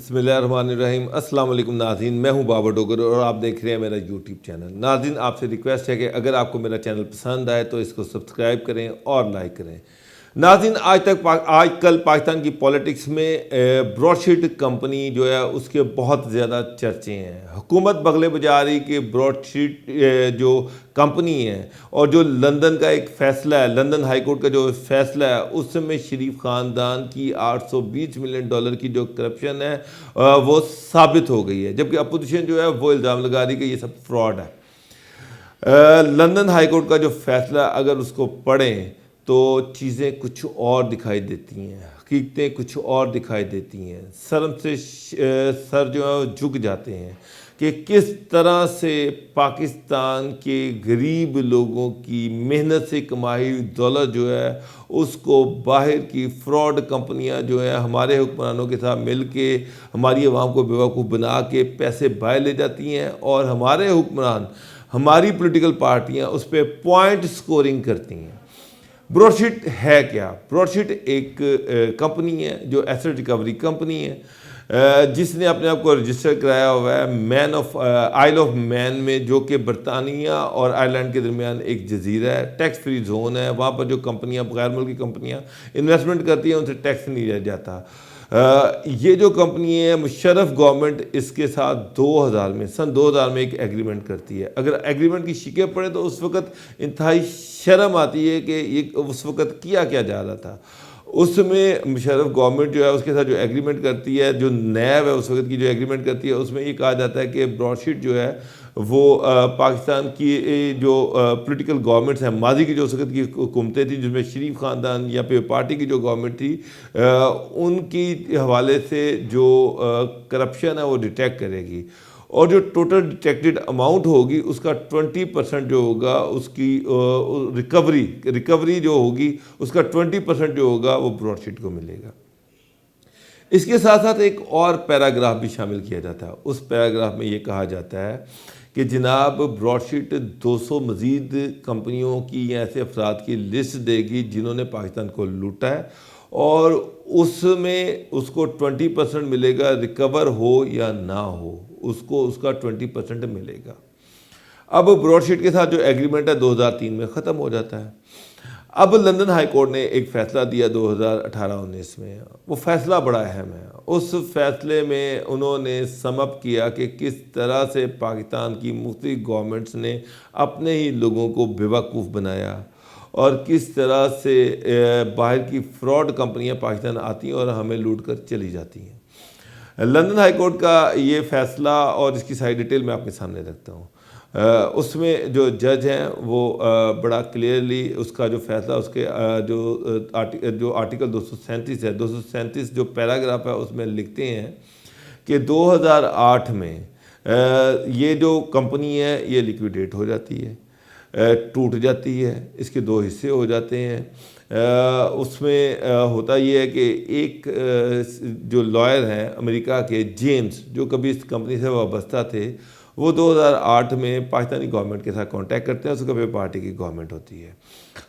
بسم اللہ الرحمن الرحیم۔ السلام علیکم ناظرین، میں ہوں بابر ڈوگر اور آپ دیکھ رہے ہیں میرا یوٹیوب چینل۔ ناظرین، آپ سے ریکویسٹ ہے کہ اگر آپ کو میرا چینل پسند آئے تو اس کو سبسکرائب کریں اور لائک کریں۔ ناظرین، آج کل پاکستان کی پولیٹکس میں براڈ شیٹ کمپنی جو ہے اس کے بہت زیادہ چرچے ہیں۔ حکومت بغلے بجا رہی کہ براڈ شیٹ جو کمپنی ہے اور جو لندن کا ایک فیصلہ ہے، لندن ہائی کورٹ کا جو فیصلہ ہے، اس میں شریف خاندان کی $820 ملین کی جو کرپشن ہے وہ ثابت ہو گئی ہے، جبکہ اپوزیشن جو ہے وہ الزام لگا رہی کہ یہ سب فراڈ ہے۔ لندن ہائی کورٹ کا جو فیصلہ اگر اس کو پڑھیں تو چیزیں کچھ اور دکھائی دیتی ہیں، حقیقتیں کچھ اور دکھائی دیتی ہیں، شرم سے سر جو ہے جھک جاتے ہیں کہ کس طرح سے پاکستان کے غریب لوگوں کی محنت سے کمائی ہوئی دولت جو ہے اس کو باہر کی فراڈ کمپنیاں جو ہیں ہمارے حکمرانوں کے ساتھ مل کے ہماری عوام کو بیوقوف بنا کے پیسے باہر لے جاتی ہیں، اور ہمارے حکمران، ہماری پولیٹیکل پارٹیاں اس پہ پوائنٹ سکورنگ کرتی ہیں۔ براڈ شیٹ ہے کیا؟ براڈ شیٹ ایک کمپنی ہے جو ایسٹ ریکوری کمپنی ہے، جس نے اپنے آپ کو رجسٹر کرایا ہوا ہے آئل آف مین میں، جو کہ برطانیہ اور آئرلینڈ کے درمیان ایک جزیرہ ہے، ٹیکس فری زون ہے۔ وہاں پر جو کمپنیاں، غیر ملکی کمپنیاں انویسٹمنٹ کرتی ہیں ان سے ٹیکس نہیں لیا جاتا۔ یہ جو کمپنی ہے، مشرف گورنمنٹ اس کے ساتھ سن 2000 میں ایک ایگریمنٹ کرتی ہے۔ اگر ایگریمنٹ کی شکیں پڑھیں تو اس وقت انتہائی شرم آتی ہے کہ یہ اس وقت کیا جا رہا تھا۔ اس میں مشرف گورنمنٹ جو ہے اس کے ساتھ جو ایگریمنٹ کرتی ہے، جو نیب ہے اس وقت کی جو ایگریمنٹ کرتی ہے، اس میں یہ کہا جاتا ہے کہ براڈ شیٹ جو ہے وہ پاکستان کی جو پولیٹیکل گورنمنٹس ہیں، ماضی کی جو اس وقت کی حکومتیں تھیں، جس میں شریف خاندان یا پھر پارٹی کی جو گورنمنٹ تھی، ان کی حوالے سے جو کرپشن ہے وہ ڈیٹیکٹ کرے گی، اور جو ٹوٹل ڈیٹیکٹڈ اماؤنٹ ہوگی اس کا 20% جو ہوگا اس کی ریکوری جو ہوگی اس کا 20% جو ہوگا وہ براڈ شیٹ کو ملے گا۔ اس کے ساتھ ساتھ ایک اور پیراگراف بھی شامل کیا جاتا ہے۔ اس پیراگراف میں یہ کہا جاتا ہے کہ جناب براڈ شیٹ 200 مزید کمپنیوں کی یا ایسے افراد کی لسٹ دے گی جنہوں نے پاکستان کو لوٹا ہے، اور اس میں اس کو 20% ملے گا، ریکور ہو یا نہ ہو، اس کو اس کا 20% ملے گا۔ اب براڈ شیٹ کے ساتھ جو ایگریمنٹ ہے 2003 میں ختم ہو جاتا ہے۔ اب لندن ہائی کورٹ نے ایک فیصلہ دیا 2018-19 میں۔ وہ فیصلہ بڑا اہم ہے۔ اس فیصلے میں انہوں نے سم اپ کیا کہ کس طرح سے پاکستان کی مختلف گورنمنٹس نے اپنے ہی لوگوں کو بیوقوف بنایا، اور کس طرح سے باہر کی فراڈ کمپنیاں پاکستان آتی ہیں اور ہمیں لوٹ کر چلی جاتی ہیں۔ لندن ہائی کورٹ کا یہ فیصلہ اور اس کی ساری ڈیٹیل میں آپ کے سامنے رکھتا ہوں۔ اس میں جو جج ہیں وہ بڑا کلیئرلی اس کا جو فیصلہ، اس کے جو آرٹیکل 237 ہے، 237 جو پیراگراف ہے اس میں لکھتے ہیں کہ 2008 میں یہ جو کمپنی ہے یہ لیکویڈیٹ ہو جاتی ہے، ٹوٹ جاتی ہے، اس کے 2 حصے ہو جاتے ہیں۔ اس میں ہوتا یہ ہے کہ ایک جو لائر ہیں امریکہ کے، جیمز، جو کبھی اس کمپنی سے وابستہ تھے، وہ 2008 میں پاکستانی گورنمنٹ کے ساتھ کانٹیکٹ کرتے ہیں، اس کو پارٹی کی گورنمنٹ ہوتی ہے،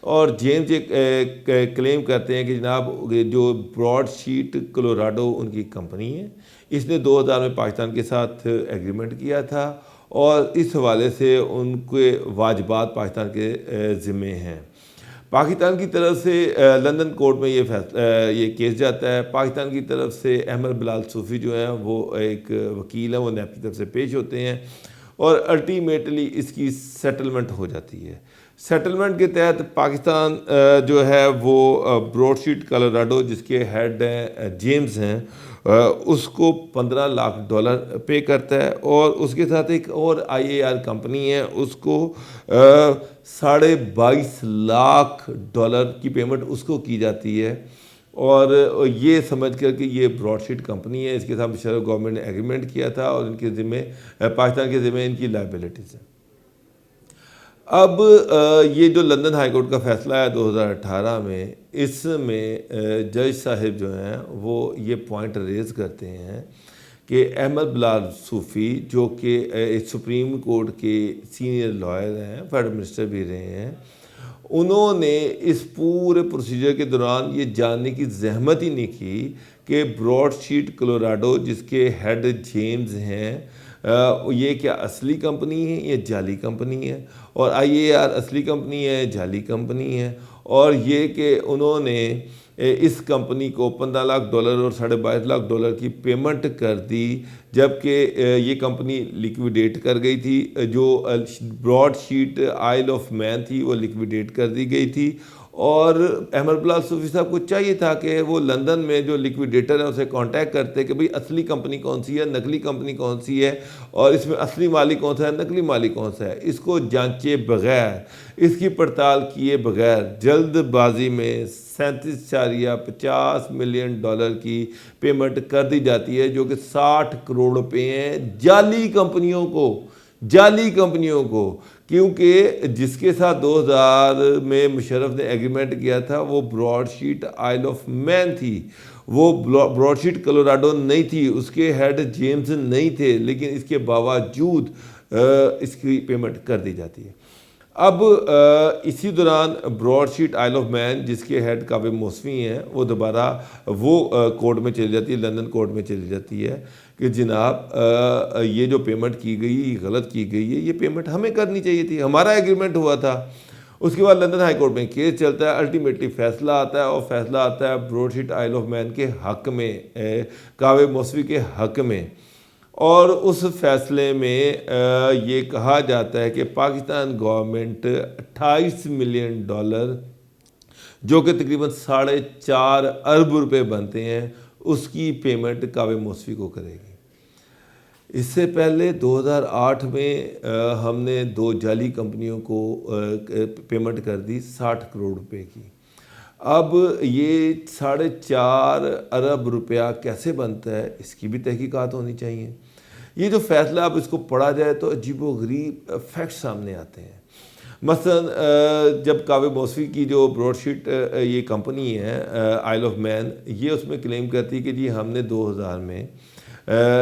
اور جیمز ایک کلیم کرتے ہیں کہ جناب جو براڈ شیٹ کلوراڈو ان کی کمپنی ہے، اس نے 2000 میں پاکستان کے ساتھ ایگریمنٹ کیا تھا، اور اس حوالے سے ان کے واجبات پاکستان کے ذمے ہیں۔ پاکستان کی طرف سے لندن کورٹ میں یہ کیس جاتا ہے۔ پاکستان کی طرف سے احمد بلال صوفی جو ہیں وہ ایک وکیل ہیں، وہ نیب کی طرف سے پیش ہوتے ہیں، اور الٹیمیٹلی اس کی سیٹلمنٹ ہو جاتی ہے۔ سیٹلمنٹ کے تحت پاکستان جو ہے وہ براڈ شیٹ کلوراڈو، جس کے ہیڈ ہیں جیمز ہیں، اس کو $15 لاکھ پے کرتا ہے، اور اس کے ساتھ ایک اور IAR کمپنی ہے، اس کو $22.5 لاکھ کی پیمنٹ اس کو کی جاتی ہے، اور یہ سمجھ کر کہ یہ براڈ شیٹ کمپنی ہے، اس کے ساتھ مشرف گورنمنٹ نے ایگریمنٹ کیا تھا، اور ان کے ذمے پاکستان کے ذمے ان کی لائبلٹیز ہیں۔ اب یہ جو لندن ہائی کورٹ کا فیصلہ ہے 2018 میں، اس میں جج صاحب جو ہیں وہ یہ پوائنٹ ریز کرتے ہیں کہ احمد بلال صوفی، جو کہ سپریم کورٹ کے سینئر لائر ہیں، فیڈرل منسٹر بھی رہے ہیں، انہوں نے اس پورے پروسیجر کے دوران یہ جاننے کی زحمت ہی نہیں کی کہ براڈ شیٹ کلوراڈو جس کے ہیڈ جیمز ہیں یہ کیا اصلی کمپنی ہے یا جعلی کمپنی ہے، اور IAR اصلی کمپنی ہے جعلی کمپنی ہے، اور یہ کہ انہوں نے اس کمپنی کو $15 لاکھ اور $22.5 لاکھ کی پیمنٹ کر دی، جبکہ یہ کمپنی لیکویڈیٹ کر گئی تھی۔ جو براڈ شیٹ آئل آف مین تھی وہ لیکویڈیٹ کر دی گئی تھی، اور احمد بلال صوفی صاحب کو چاہیے تھا کہ وہ لندن میں جو لیکویڈیٹر ہے اسے کانٹیکٹ کرتے کہ بھئی اصلی کمپنی کون سی ہے، نقلی کمپنی کون سی ہے، اور اس میں اصلی مالک کون سا ہے، نقلی مالک کون سا ہے۔ اس کو جانچے بغیر، اس کی پڑتال کیے بغیر جلد بازی میں $37.50 ملین کی پیمنٹ کر دی جاتی ہے، جو کہ 60 کروڑ روپے ہیں جعلی کمپنیوں کو، کیونکہ جس کے ساتھ 2000 میں مشرف نے ایگریمنٹ کیا تھا وہ براڈ شیٹ آئل آف مین تھی، وہ براڈ شیٹ کلوراڈو نہیں تھی، اس کے ہیڈ جیمز نہیں تھے، لیکن اس کے باوجود اس کی پیمنٹ کر دی جاتی ہے۔ اب اسی دوران براڈ شیٹ آئل آف مین جس کے ہیڈ کعبے موسوی ہیں وہ دوبارہ وہ کورٹ میں چلی جاتی ہے، لندن کورٹ میں چلی جاتی ہے کہ جناب یہ جو پیمنٹ کی گئی یہ غلط کی گئی ہے، یہ پیمنٹ ہمیں کرنی چاہیے تھی، ہمارا ایگریمنٹ ہوا تھا۔ اس کے بعد لندن ہائی کورٹ میں کیس چلتا ہے، الٹیمیٹلی فیصلہ آتا ہے، اور فیصلہ آتا ہے براڈ شیٹ آئل آف مین کے حق میں، کعبے موسوی کے حق میں، اور اس فیصلے میں یہ کہا جاتا ہے کہ پاکستان گورنمنٹ $28 ملین جو کہ تقریباً 4.5 ارب روپے بنتے ہیں اس کی پیمنٹ کعبے موسوی کو کرے گی۔ اس سے پہلے 2008 میں ہم نے 2 جعلی کمپنیوں کو پیمنٹ کر دی 60 کروڑ روپے کی۔ اب یہ 4.5 ارب روپیہ کیسے بنتا ہے اس کی بھی تحقیقات ہونی چاہیے۔ یہ جو فیصلہ اب اس کو پڑھا جائے تو عجیب و غریب فیکٹ سامنے آتے ہیں۔ مثلا جب کعبے موسوی کی جو براڈ شیٹ یہ کمپنی ہے آئل آف مین، یہ اس میں کلیم کرتی کہ جی ہم نے 2000 میں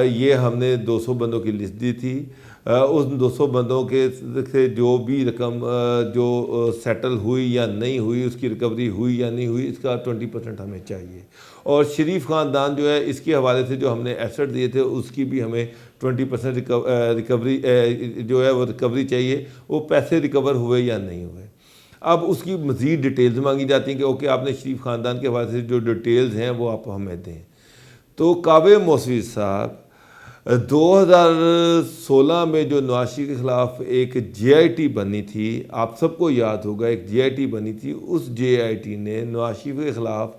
یہ ہم نے 200 بندوں کی لسٹ دی تھی، اس 200 بندوں کے سے جو بھی رقم جو سیٹل ہوئی یا نہیں ہوئی، اس کی ریکوری ہوئی یا نہیں ہوئی، اس کا 20% ہمیں چاہیے، اور شریف خاندان جو ہے اس کے حوالے سے جو ہم نے ایسٹ دیے تھے اس کی بھی ہمیں 20% ریکوری جو ہے وہ ریکوری چاہیے، وہ پیسے ریکور ہوئے یا نہیں ہوئے۔ اب اس کی مزید ڈیٹیلز مانگی جاتی ہیں کہ اوکے آپ نے شریف خاندان کے حوالے سے جو ڈیٹیلز ہیں وہ آپ ہمیں دیں۔ تو کعبے موسوی صاحب 2016 میں جو نواز شریف کے خلاف ایک JIT بنی تھی، آپ سب کو یاد ہوگا ایک JIT بنی تھی، اس JIT نے نواز شریف کے خلاف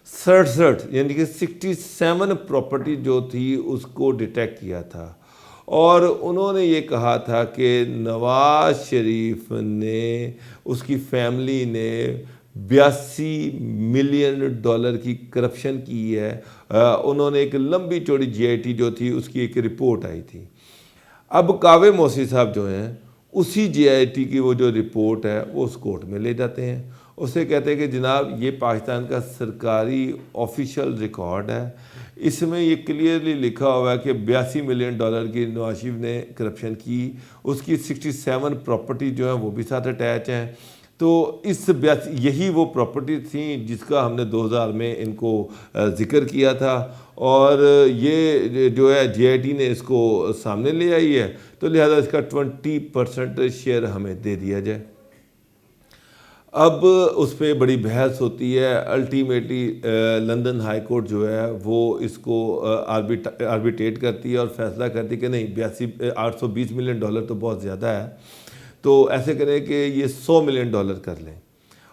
67 یعنی کہ 67 پراپرٹی جو تھی اس کو ڈیٹیکٹ کیا تھا، اور انہوں نے یہ کہا تھا کہ نواز شریف نے اس کی فیملی نے $82 ملین کی کرپشن کی ہے۔ انہوں نے ایک لمبی چوڑی JIT جو تھی اس کی ایک رپورٹ آئی تھی۔ اب کعبے موسوی صاحب جو ہیں اسی JIT کی وہ جو رپورٹ ہے وہ اس کورٹ میں لے جاتے ہیں، اسے کہتے ہیں کہ جناب یہ پاکستان کا سرکاری آفیشیل ریکارڈ ہے، اس میں یہ کلیئرلی لکھا ہوا ہے کہ $82 ملین کی نواز شریف نے کرپشن کی، اس کی 67 پراپرٹی جو ہیں وہ بھی ساتھ اٹیچ ہیں۔ تو اس یہی وہ پراپرٹی تھیں جس کا ہم نے 2000 میں ان کو ذکر کیا تھا، اور یہ جو ہے JIT نے اس کو سامنے لے آئی ہے، تو لہذا اس کا 20% شیئر ہمیں دے دیا جائے۔ اب اس پہ بڑی بحث ہوتی ہے، الٹیمیٹلی لندن ہائی کورٹ جو ہے وہ اس کو آربیٹریٹ کرتی ہے اور فیصلہ کرتی ہے کہ نہیں $820 ملین تو بہت زیادہ ہے، تو ایسے کریں کہ یہ $100 ملین کر لیں،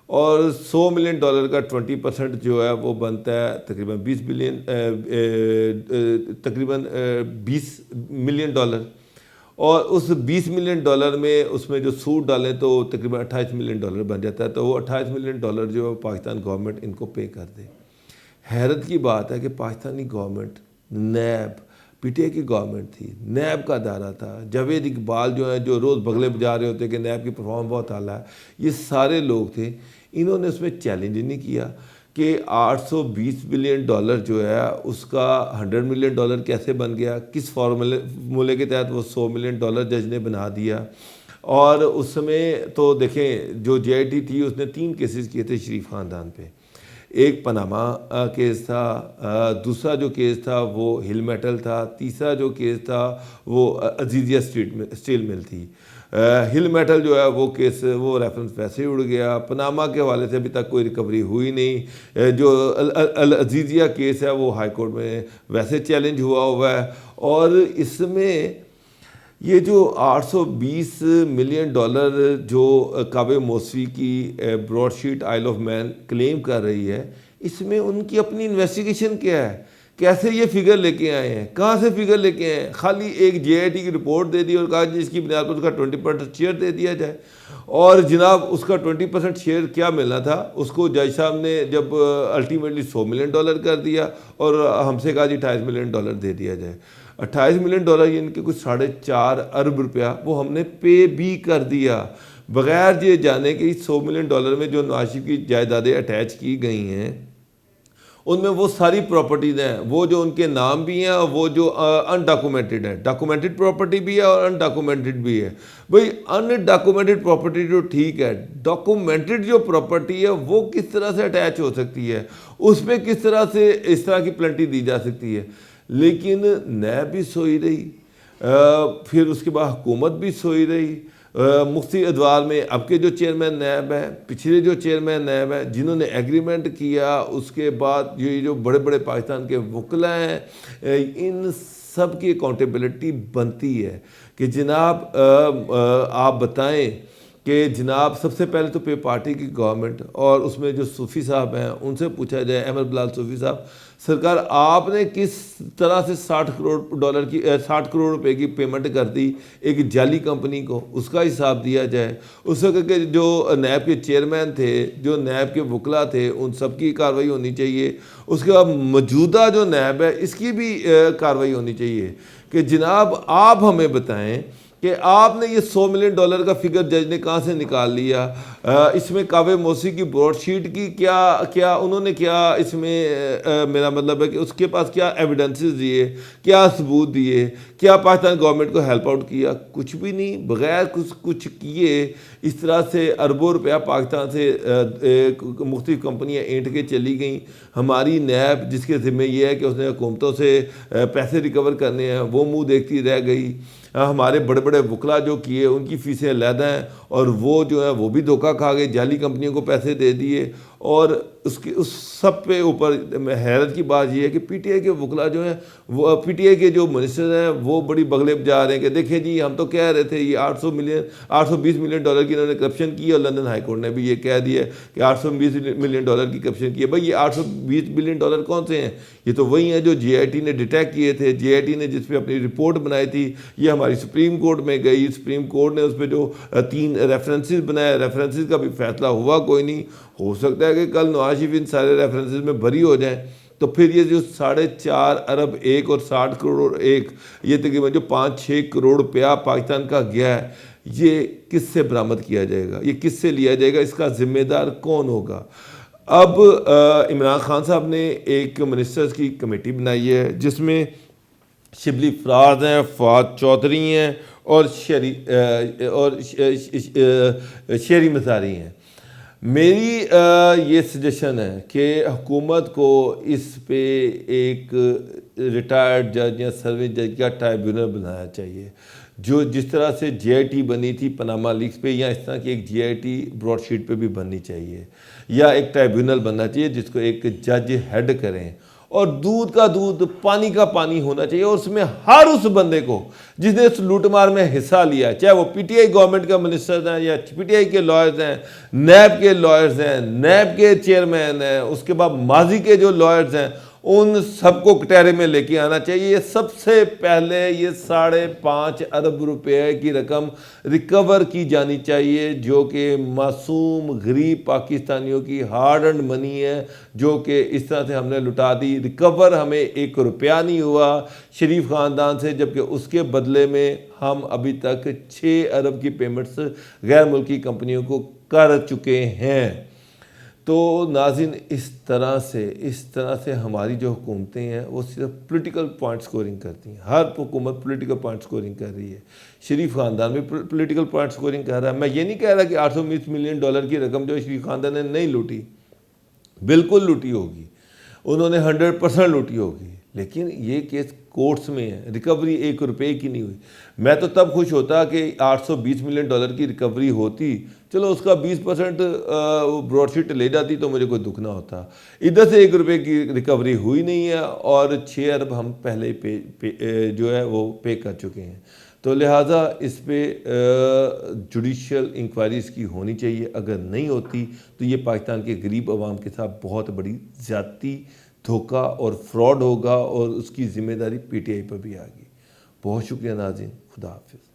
اور $100 ملین کا 20% جو ہے وہ بنتا ہے تقریباً $20 ملین، اور اس $20 ملین میں اس میں جو سود ڈالیں تو تقریباً $28 ملین بن جاتا ہے، تو وہ $28 ملین جو ہے پاکستان گورنمنٹ ان کو پے کر دے۔ حیرت کی بات ہے کہ پاکستانی گورنمنٹ نیب PTI کی گورنمنٹ تھی، نیب کا ادارہ تھا، جاوید اقبال جو ہیں جو روز بغلے بجا رہے ہوتے کہ نیب کی پرفارمنس بہت اعلیٰ ہے، یہ سارے لوگ تھے، انہوں نے اس میں چیلنج نہیں کیا کہ $820 ملین جو ہے اس کا $100 ملین کیسے بن گیا، کس فارمولے کے تحت وہ $100 ملین جج نے بنا دیا۔ اور اس سمے تو دیکھیں جو جے آئی ٹی تھی اس نے 3 کیسز کیے تھے شریف خاندان پہ. ایک پاناما کیس تھا، دوسرا جو کیس تھا وہ ہل میٹل تھا، تیسرا جو کیس تھا وہ عزیزیہ اسٹیل مل تھی. ہل میٹل جو ہے وہ کیس وہ ریفرنس ویسے ہی اڑ گیا. پاناما کے حوالے سے ابھی تک کوئی ریکوری ہوئی نہیں. جو العزیزیہ کیس ہے وہ ہائی کورٹ میں ویسے چیلنج ہوا ہے. اور اس میں یہ جو $820 ملین جو کعبہ موسوی کی براڈ شیٹ آئل آف مین کلیم کر رہی ہے، اس میں ان کی اپنی انویسٹیگیشن کیا ہے؟ کیسے یہ فگر لے کے آئے ہیں؟ کہاں سے فگر لے کے آئے ہیں؟ خالی ایک جے آئی ٹی کی رپورٹ دے دی اور کہا جس کی بنیاد پر اس کا 20% شیئر دے دیا جائے. اور جناب اس کا 20% شیئر کیا ملنا تھا اس کو جج صاحب نے جب الٹیمیٹلی $100 ملین کر دیا اور ہم سے کہا جی $28 ملین دے دیا جائے. $28 ملین یعنی کہ کچھ 4.5 ارب روپیہ وہ ہم نے پے بھی کر دیا بغیر یہ جانے کہ $100 ملین میں جو نواز شریف کی جائیدادیں اٹیچ کی گئی ہیں ان میں وہ ساری پراپرٹیز ہیں، وہ جو ان کے نام بھی ہیں اور وہ جو انڈاکومنٹڈ ہیں. ڈاکومنٹڈ پراپرٹی بھی ہے اور انڈاکومنٹڈ بھی ہے. بھئی انڈاکومنٹڈ پراپرٹی جو ٹھیک ہے، ڈاکومنٹڈ جو پراپرٹی ہے وہ کس طرح سے اٹیچ ہو سکتی ہے؟ اس پہ کس طرح سے اس طرح کی پلنٹی دی جا سکتی ہے؟ لیکن نیب بھی سوئی رہی، پھر اس کے بعد حکومت بھی سوئی رہی. مفتی ادوار میں اب کے جو چیئرمین نیب ہیں، پچھلے جو چیئرمین نیب ہیں جنہوں نے ایگریمنٹ کیا، اس کے بعد یہ جو بڑے بڑے پاکستان کے وکلا ہیں، ان سب کی اکاؤنٹیبلٹی بنتی ہے کہ جناب آپ بتائیں کہ جناب سب سے پہلے تو پے پارٹی کی گورنمنٹ اور اس میں جو صوفی صاحب ہیں ان سے پوچھا جائے، احمد بلال صوفی صاحب، سرکار آپ نے کس طرح سے $60 کروڑ روپے کی پیمنٹ کر دی ایک جعلی کمپنی کو، اس کا حساب دیا جائے. اس وقت کے جو نیب کے چیئرمین تھے، جو نیب کے وکلا تھے، ان سب کی کارروائی ہونی چاہیے. اس کے بعد موجودہ جو نیب ہے اس کی بھی کارروائی ہونی چاہیے کہ جناب آپ ہمیں بتائیں کہ آپ نے یہ $100 ملین کا فگر جج نے کہاں سے نکال لیا. اس میں کعبہ موسوی کی براڈ شیٹ کی کیا انہوں نے کیا اس میں میرا مطلب ہے کہ اس کے پاس کیا ایویڈنسز دیے، کیا ثبوت دیے، کیا پاکستان گورنمنٹ کو ہیلپ آؤٹ کیا؟ کچھ بھی نہیں. بغیر کچھ کیے اس طرح سے اربوں روپیہ پاکستان سے مختلف کمپنیاں اینٹ کے چلی گئیں. ہماری نیب جس کے ذمہ یہ ہے کہ اس نے حکومتوں سے پیسے ریکور کرنے ہیں وہ منہ دیکھتی رہ گئی. ہمارے بڑے بڑے وکلا جو کیے ان کی فیسیں علیحدہ ہیں اور وہ جو ہیں وہ بھی دھوکہ کھا گئے، جعلی کمپنیوں کو پیسے دے دیے. اور اس سب پہ اوپر حیرت کی بات یہ ہے کہ پی ٹی آئی کے وکلا جو ہیں وہ پی ٹی آئی کے جو منسٹر ہیں وہ بڑی بغلے جا رہے ہیں کہ دیکھیں جی ہم تو کہہ رہے تھے یہ $820 ملین کی انہوں نے کرپشن کی اور لندن ہائی کورٹ نے بھی یہ کہہ دیا کہ $820 ملین کی کرپشن کی ہے. بھائی یہ $820 ملین کون سے ہیں؟ یہ تو وہی ہیں جو جے آئی ٹی نے ڈیٹیکٹ کیے تھے. جے آئی ٹی نے جس پہ اپنی رپورٹ بنائی تھی یہ ہماری سپریم کورٹ میں گئی، سپریم کورٹ نے اس پہ جو 3 ریفرنسز بنائے، ریفرنسز کا بھی فیصلہ ہوا کوئی نہیں. ہو سکتا ہے کہ کل نواز شریف ان سارے ریفرنسز میں بری ہو جائیں تو پھر یہ جو 4.5 ارب ایک اور 60 کروڑ ایک، یہ تقریباً جو 5-6 کروڑ روپیہ پاکستان کا گیا ہے، یہ کس سے برآمد کیا جائے گا؟ یہ کس سے لیا جائے گا؟ اس کا ذمہ دار کون ہوگا؟ اب عمران خان صاحب نے ایک منسٹرز کی کمیٹی بنائی ہے جس میں شبلی فراز ہیں، فواد چودھری ہیں اور شیری مزاری ہیں. میری یہ سجیشن ہے کہ حکومت کو اس پہ ایک ریٹائرڈ جج یا سروس جج کا ٹرائیبیونل بنانا چاہیے، جو جس طرح سے جے آئی ٹی بنی تھی پاناما لیکس پہ، یا اس طرح کی ایک جے آئی ٹی براڈ شیٹ پہ بھی بننی چاہیے، یا ایک ٹرائیبیونل بننا چاہیے جس کو ایک جج ہیڈ کریں. اور دودھ کا دودھ پانی کا پانی ہونا چاہیے، اور اس میں ہر اس بندے کو جس نے اس لوٹ مار میں حصہ لیا ہے، چاہے وہ پی ٹی آئی گورنمنٹ کا منسٹر ہیں یا پی ٹی آئی کے لائرز ہیں، نیب کے لائرز ہیں، نیب کے چیئرمین ہیں، اس کے بعد ماضی کے جو لائرز ہیں، ان سب کو کٹہرے میں لے کے آنا چاہیے. یہ سب سے پہلے یہ 5.5 ارب روپے کی رقم ریکور کی جانی چاہیے جو کہ معصوم غریب پاکستانیوں کی ہارڈ ارنڈ منی ہے، جو کہ اس طرح سے ہم نے لٹا دی. ریکور ہمیں 1 روپیہ نہیں ہوا شریف خاندان سے، جبکہ اس کے بدلے میں ہم ابھی تک 6 ارب کی پیمنٹس غیر ملکی کمپنیوں کو کر چکے ہیں. تو ناظرین اس طرح سے ہماری جو حکومتیں ہیں وہ صرف پولیٹیکل پوائنٹ سکورنگ کرتی ہیں. ہر حکومت پولیٹیکل پوائنٹ سکورنگ کر رہی ہے. شریف خاندان بھی پولیٹیکل پوائنٹ سکورنگ کر رہا ہے. میں یہ نہیں کہہ رہا کہ $820 ملین کی رقم جو شریف خاندان نے نہیں لوٹی، بالکل لوٹی ہوگی، انہوں نے 100% لوٹی ہوگی، لیکن یہ کیس کورٹس میں ہے. ریکوری $1 کی نہیں ہوئی. میں تو تب خوش ہوتا کہ $820 ملین کی ریکوری ہوتی، چلو اس کا 20% براڈ شیٹ لے جاتی تو مجھے کوئی دکھ نہ ہوتا. ادھر سے $1 کی ریکوری ہوئی نہیں ہے اور 6 ارب ہم پہلے جو ہے وہ پے کر چکے ہیں. تو لہٰذا اس پہ جوڈیشل انکوائریز کی ہونی چاہیے. اگر نہیں ہوتی تو یہ پاکستان کے غریب عوام کے ساتھ بہت بڑی زیادتی، دھوکہ اور فراڈ ہوگا، اور اس کی ذمہ داری پی ٹی آئی پر بھی آ گئی. بہت شکریہ ناظرین. خدا حافظ.